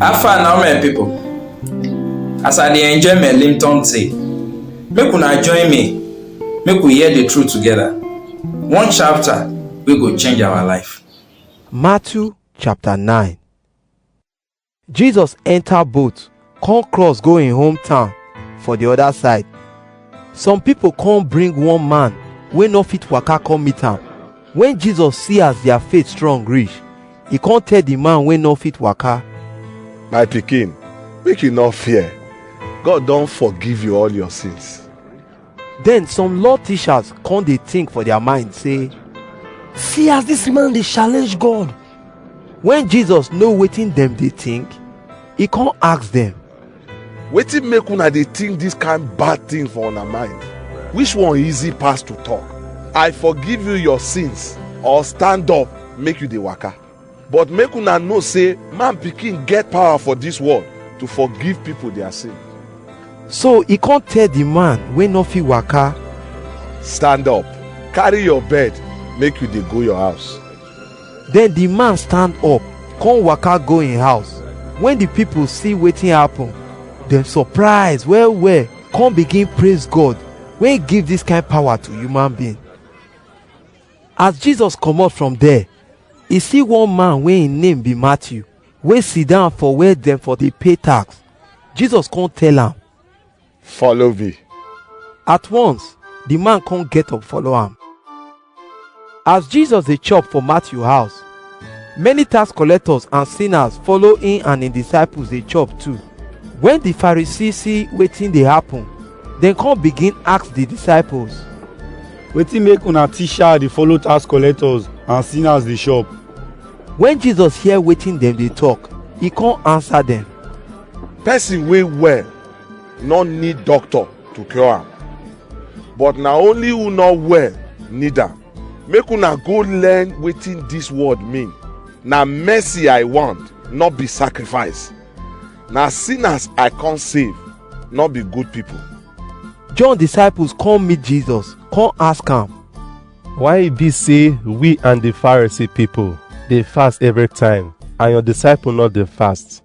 How far now, my people? As I dey enjoy my Lipton tea, make una join me, make we hear the truth together. One chapter wey go change our life. Matthew chapter 9. Jesus enter boat, come cross go in hometown for the other side. Some people come bring one man wey no fit waka come meet am. When Jesus see as their faith strong reach, he come tell the man wey no fit waka, My pikin, make you no fear. God don forgive you all your sins. Then some law teachers come dey think for their mind say, see as this man dey challenge God. When Jesus know wetin dem dey think, he come ask them, Wetin make una dey think this kind bad thing for una mind? Which one easy pass to talk? I forgive you your sins, or stand up make you dey waka. But make una know say man pikin get power for this world to forgive people their sin. so he come tell the man wey no fit waka, Stand up, carry your bed, make you dey go your house. then the man stand up come waka go him house. When the people see wetin happen, dem surprise well well, come begin praise God wey give this kind power to human being. As Jesus comot from there, he see one man wey him name be Matthew, wey sit down for where dem for dey pay tax. Jesus come tell am. Follow me. At once, the man come get up follow am. As Jesus dey chop for Matthew house, many tax collectors and sinners follow him and him disciples dey chop too. When the Pharisees see wetin dey happen, dem come begin ask the disciples, Wetin make una teacher dey follow tax collectors and sinners dey chop? when Jesus hear wetin dem dey talk, he come answer dem. Person wey well no need doctor to cure am, but na only who no well need am. Make una go learn wetin this word mean. Na mercy I want, not be sacrifice. Na sinners I come save, not be good people. John disciples come meet Jesus, come ask am, Why e be say we and the Pharisee people dey fast every time, and your disciple not dey fast?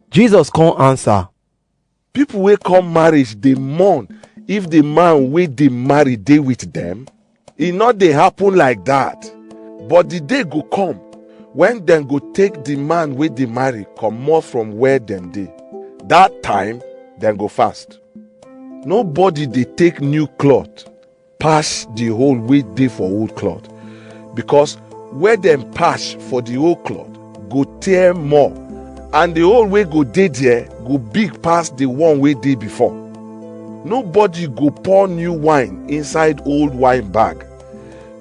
Jesus come answer, People wey come marriage dey mourn if the man wey dey marry dey with them. E no dey happen like that. But the day go come when dem go take the man wey dey marry comot from where dem dey. That time dem go fast. Nobody dey take new cloth pass the hole wey dey for old cloth, because where dem patch for the old cloth go tear more, and the hole wey go dey there go big pass the one wey dey before. Nobody go pour new wine inside old wine bag,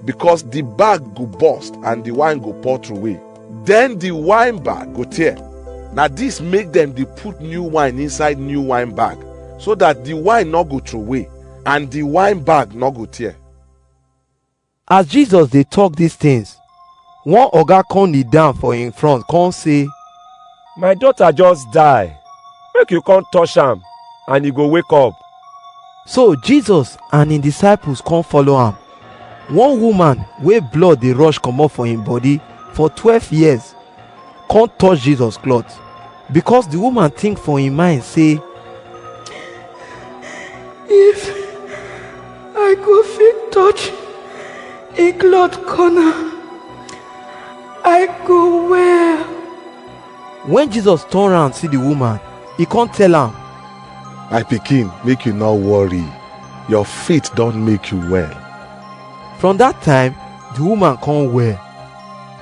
because the bag go burst and the wine go pour away. Then the wine bag go tear. Na this make dem dey put new wine inside new wine bag, so that the wine no go away and the wine bag no go tear. as Jesus dey talk these things, one oga come kneel down for him front come say, My daughter just die. Make you come touch am and he go wake up. so Jesus and him disciples come follow am. One woman wey blood dey rush comot for him body for 12 years come touch Jesus cloth, because the woman think for him mind say, If I go fit touch a cloth corner, I go well. when Jesus turn round see the woman, he come tell am, My pikin, make you no worry. Your faith don make you well. from that time the woman come well.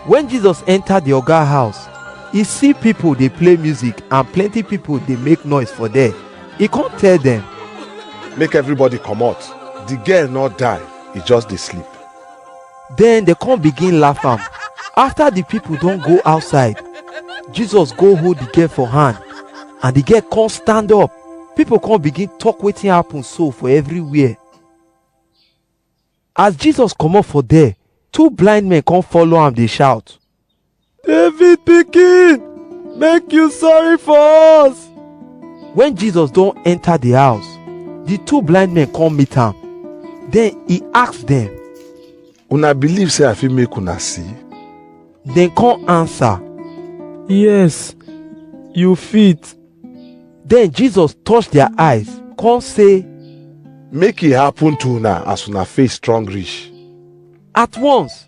When Jesus enter the oga house, he see people dey play music and plenty people dey make noise for there. He come tell them, Make everybody comot. The girl not die, e just dey sleep. then they come begin laugh am. After the people don go outside, Jesus go hold the girl for hand, and the girl come stand up. People come begin talk wetin happen so for everywhere. As Jesus comot for there, 2 blind men come follow am dey shout, David pikin, make you sorry for us. When Jesus don enter the house, the 2 blind men come meet am. Then he asked them. Una believe say I fit make una see? Dem come answer. Yes, you fit. Then Jesus touched their eyes, come say, Make it happen to una as una face strong reach. at once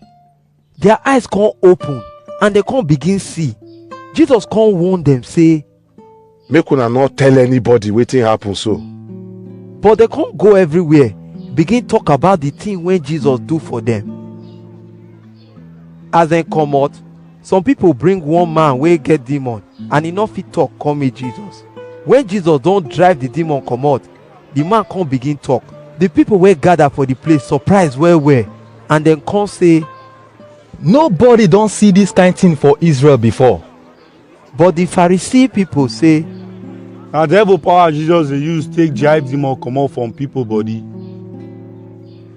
their eyes come open and they come begin see. Jesus come warn them say, Make una not tell anybody wetin happen so. but they come go everywhere, begin talk about the thing wey Jesus do for them. As dem comot, some people bring one man wey get demon and he no fit talk come meet Jesus. When Jesus don drive the demon comot, the man come begin talk. The people wey gather for the place surprise well well, and dem come say, Nobody don see this kind thing for Israel before. but the Pharisee people say, Na devil power Jesus dey use take drive demon comot from people body.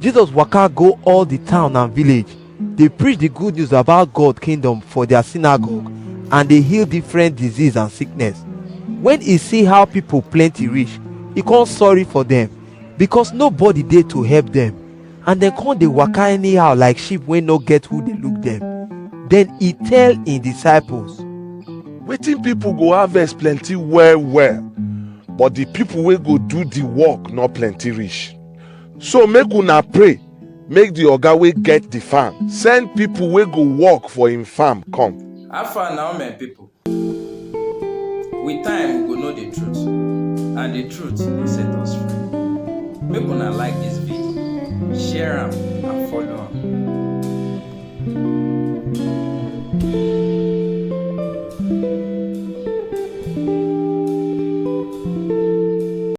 Jesus waka go all the town and village. They preach the good news about God kingdom for their synagogue, and they heal different disease and sickness. When he see how people plenty reach, he come sorry for them, because nobody dey to help them, and dem come dey waka anyhow like sheep wey no get who dey look them. Then he tell him disciples, Wetin people go harvest plenty well well, but the people wey go do the work not plenty reach. So make una pray, make the oga wey get the farm send people wey go work for him farm come. How far now, my people? With time, we go know the truth, and the truth will set us free. Make una like this video, share am, and follow am.